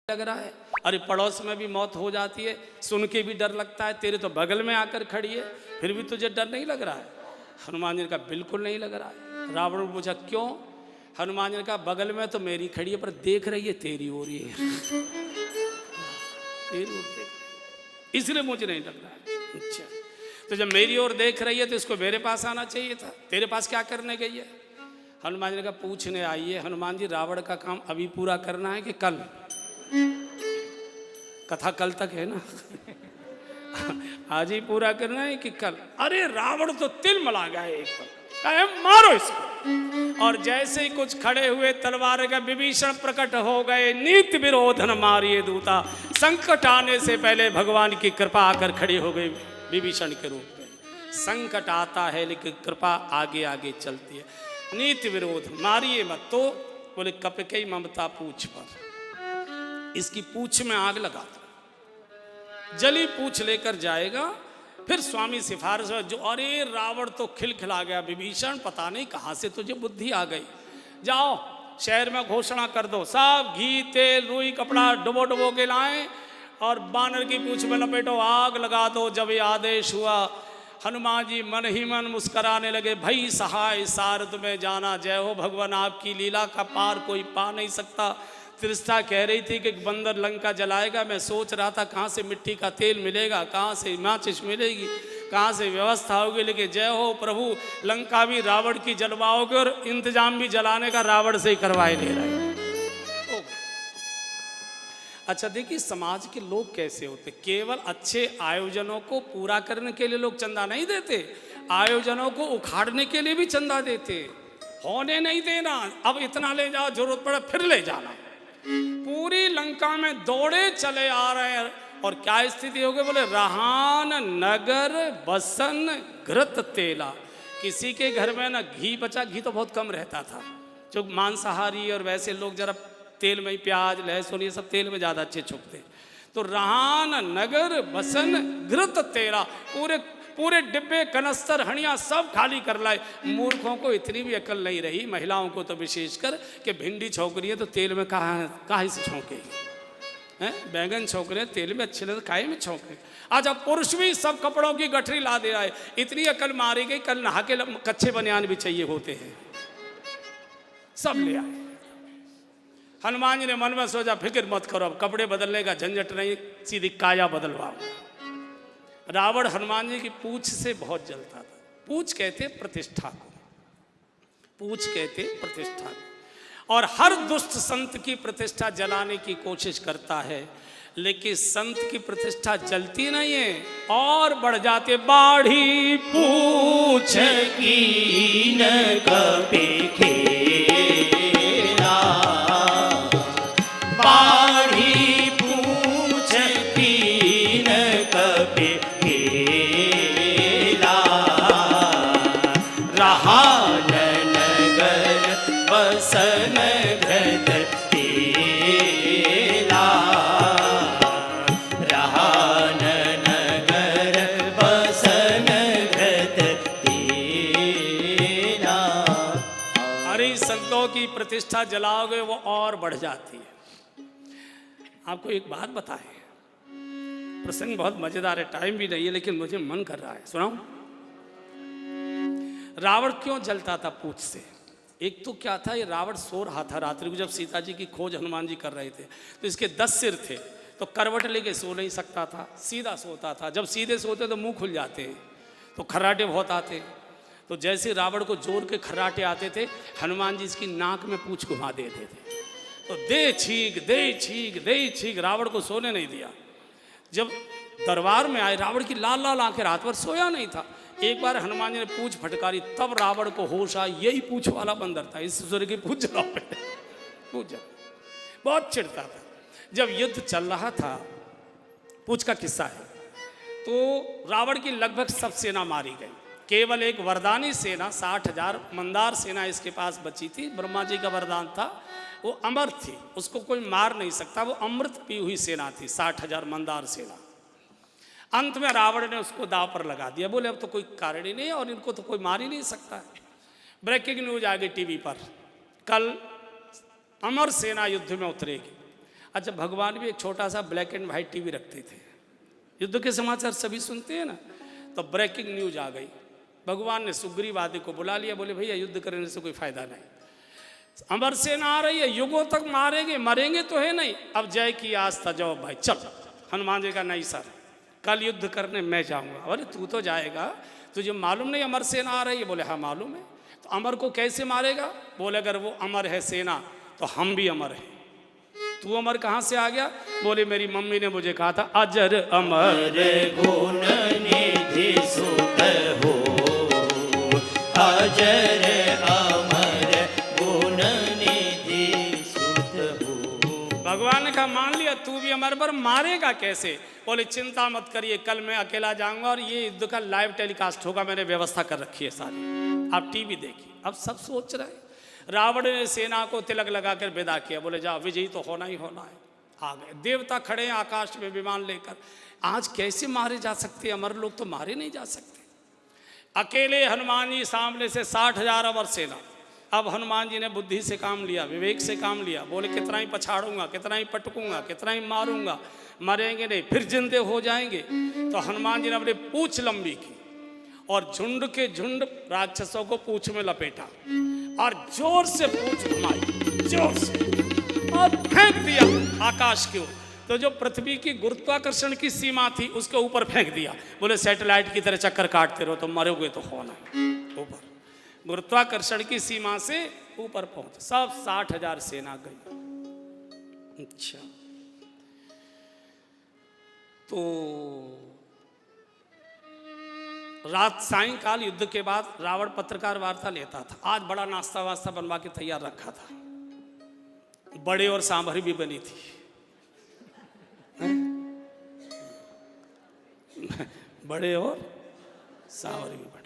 लग रहा है। अरे पड़ोस में भी मौत हो जाती है, सुन के भी डर लगता है, तेरे तो बगल में आकर खड़ी है, फिर भी तुझे डर नहीं लग रहा है? हनुमान जी ने कहा बिल्कुल नहीं लग रहा है। रावण ने पूछा क्यों? हनुमान जी ने कहा बगल में तो मेरी खड़ी है पर देख रही है तेरी ओर ही है, तेरी ओर देख, इसलिए मुझे नहीं लग रहा है। अच्छा, तो जब मेरी ओर देख रही है तो इसको मेरे पास आना चाहिए था, तेरे पास क्या करने गई है? हनुमान जी ने कहा पूछने आई है। हनुमान जी रावण का काम अभी पूरा करना है कि कल? कथा कल तक है ना, आज ही पूरा करना है कि कल? अरे रावण तो तिल मला गया एक पर, कहे मारो इसको। और जैसे ही कुछ खड़े हुए तलवार का विभीषण प्रकट हो गए, नीति विरोधन मारिए दूता। संकट आने से पहले भगवान की कृपा आकर खड़ी हो गई विभीषण के रूप में। संकट आता है लेकिन कृपा आगे आगे चलती है। नीति विरोध मारिए मत, तो बोले कपकई ममता पूछ पर, इसकी पूछ में आग लगा दो। जली पूछ लेकर जाएगा, फिर स्वामी सिफारिश जो, अरे रावण तो खिलखिला गया, विभीषण पता नहीं कहाँ से तुझे बुद्धि आ गई, जाओ शहर में घोषणा कर दो, सब घी तेल रुई कपड़ा डुबो डुबो के लाएं और बानर की पूछ में लपेटो, आग लगा दो। जब ये आदेश हुआ हनुमान जी मन ही मन मुस्कराने लगे, भई सहाय सारथ में जाना, जय हो भगवान आपकी लीला का पार कोई पा नहीं सकता। त्रिष्ठा कह रही थी कि बंदर लंका जलाएगा, मैं सोच रहा था कहाँ से मिट्टी का तेल मिलेगा, कहाँ से माचिस मिलेगी, कहाँ से व्यवस्था होगी, लेकिन जय हो प्रभु लंका भी रावण की जलवाओगे और इंतजाम भी जलाने का रावण से ही करवाए ले रहे हैं। अच्छा देखिए समाज के लोग कैसे होते, केवल अच्छे आयोजनों को पूरा करने के लिए लोग चंदा नहीं देते, आयोजनों को उखाड़ने के लिए भी चंदा देते। होने नहीं देना, अब इतना ले जाओ, जरूरत पड़े फिर ले जाना। पूरी लंका में दौड़े चले आ रहे हैं और क्या स्थिति हो गई? बोले रहान नगर बसन घृत तेला। किसी के घर में ना घी बचा, घी तो बहुत कम रहता था, जो मांसाहारी और वैसे लोग जरा तेल में, प्याज लहसुन ये सब तेल में ज़्यादा अच्छे छुपते। तो रहान नगर बसन घृत तेला, पूरे पूरे डिब्बे कनस्तर हणिया सब खाली कर लाए। मूर्खों को इतनी भी अकल नहीं रही, महिलाओं को तो विशेषकर, कि भिंडी छौंक रही है तो तेल में कहाँ से छौंकेगी, हैं? बैंगन छौंक रहे हैं तेल में, अच्छे लगे काहे में छौंके। आज अब पुरुष भी सब कपड़ों की गठरी ला दे रहा है, इतनी अकल मारी गई, कल नहा के कच्चे बनियान भी चाहिए होते हैं, सब ले आए। हनुमान जी ने मन में सोचा फिक्र मत करो, अब कपड़े बदलने का झंझट नहीं, सीधी काया बदलवाओ। रावण हनुमान जी की पूंछ से बहुत जलता था। पूंछ कहते प्रतिष्ठा को, पूंछ कहते प्रतिष्ठा को, और हर दुष्ट संत की प्रतिष्ठा जलाने की कोशिश करता है, लेकिन संत की प्रतिष्ठा जलती नहीं है और बढ़ जाते। बाढ़ी पूछ की न कपे खेला, बाढ़ी पूछ की न कपे खेला, रहान नगर बसन घृत तेला, रहान नगर बसन घृत तेला। अरे संतों की प्रतिष्ठा जलाओगे वो और बढ़ जाती है। आपको एक बात बताएं, प्रसंग बहुत मजेदार है, टाइम भी नहीं है लेकिन मुझे मन कर रहा है, सुनाऊं? रावण क्यों जलता था पूंछ से? एक तो क्या था, ये रावण सो रहा था रात्रि को, जब सीता जी की खोज हनुमान जी कर रहे थे, तो इसके 10 सिर थे, तो करवट लेके सो नहीं सकता था, सीधा सोता था। जब सीधे सोते तो मुंह खुल जाते हैं, तो खर्राटे बहुत आते। तो जैसे रावण को जोर के खर्राटे आते थे, हनुमान जी इसकी नाक में पूंछ घुमा देते थे, तो दे छीक दे छीक दे छीक, रावण को सोने नहीं दिया। जब दरबार में आए, रावण की लाल लाल आंखें, रात भर सोया नहीं था। एक बार हनुमान जी ने पूंछ फटकारी, तब रावण को होश आया, यही पूंछ वाला बंदर था, इस सूर्य की पूंछ जला, पूंछ जला। बहुत चिढ़ता था। जब युद्ध चल रहा था, पूंछ का किस्सा है, तो रावण की लगभग सब सेना मारी गई, केवल एक वरदानी सेना 60,000 मंदार सेना इसके पास बची थी। ब्रह्मा जी का वरदान था, वो अमर थी, उसको कोई मार नहीं सकता, वो अमृत पी हुई सेना थी, 60,000 मंदार सेना। अंत में रावण ने उसको दाव पर लगा दिया, बोले अब तो कोई कारण ही नहीं है और इनको तो कोई मार ही नहीं सकता है। ब्रेकिंग न्यूज आ गई टीवी पर, कल अमर सेना युद्ध में उतरेगी। अच्छा, भगवान भी एक छोटा सा ब्लैक एंड व्हाइट टीवी रखते थे, युद्ध के समाचार सभी सुनते हैं ना, तो ब्रेकिंग न्यूज आ गई, भगवान ने सुग्रीव आदि को बुला लिया, बोले भैया युद्ध करने से कोई फायदा नहीं, अमर सेना आ रही है, युगों तक मारेंगे, मरेंगे तो है नहीं, अब जय की आस था, जाओ भाई चल। हनुमान जी का नहीं सर, कल युद्ध करने मैं जाऊंगा। अरे तू तो जाएगा, तुझे मालूम नहीं अमर सेना आ रही है? बोले हाँ मालूम है। तो अमर को कैसे मारेगा? बोले अगर वो अमर है सेना तो हम भी अमर हैं। तू अमर कहाँ से आ गया? बोले मेरी मम्मी ने मुझे कहा था अजर अमर गुण निधि सुत हो, अजर अमर गुण निधि सुत हो। भगवान ने कहा मान लिया तू भी अमर, पर मारेगा कैसे? बोले चिंता मत करिए, कल मैं अकेला जाऊंगा और ये युद्ध का लाइव टेलीकास्ट होगा, मैंने व्यवस्था कर रखी है सारी, आप टीवी देखिए। अब सब सोच रहे हैं, रावण ने सेना को तिलक लगाकर विदा किया, बोले जा विजयी तो होना ही होना है। आ गए, देवता खड़े हैं आकाश में विमान लेकर। आज कैसे मारे जा सकते? अमर लोग तो मारे नहीं जा सकते। अकेले हनुमान जी सामने से 60,000 अमर सेना। अब हनुमान जी ने बुद्धि से काम लिया, विवेक से काम लिया, बोले कितना ही पछाड़ूंगा, कितना ही पटकूंगा, कितना ही मारूंगा, मरेंगे नहीं, फिर जिंदे हो जाएंगे। तो हनुमान जी ने अपनी पूंछ लंबी की और झुंड के झुंड राक्षसों को पूंछ में लपेटा और जोर से पूंछ घुमाई, जोर से, और फेंक दिया आकाश की ओर। तो जो पृथ्वी की गुरुत्वाकर्षण की सीमा थी उसके ऊपर फेंक दिया। बोले सैटेलाइट की तरह चक्कर काटते रहो तो मरोगे तो होना ऊपर। गुरुत्वाकर्षण की सीमा से ऊपर पहुंच, सब 60,000 सेना गई। अच्छा, तो रात सायंकाल युद्ध के बाद रावण पत्रकार वार्ता लेता था। आज बड़ा नाश्ता वास्ता बनवा के तैयार रखा था, बड़े और सांभर भी बनी थी। बड़े और सांभर भी बने।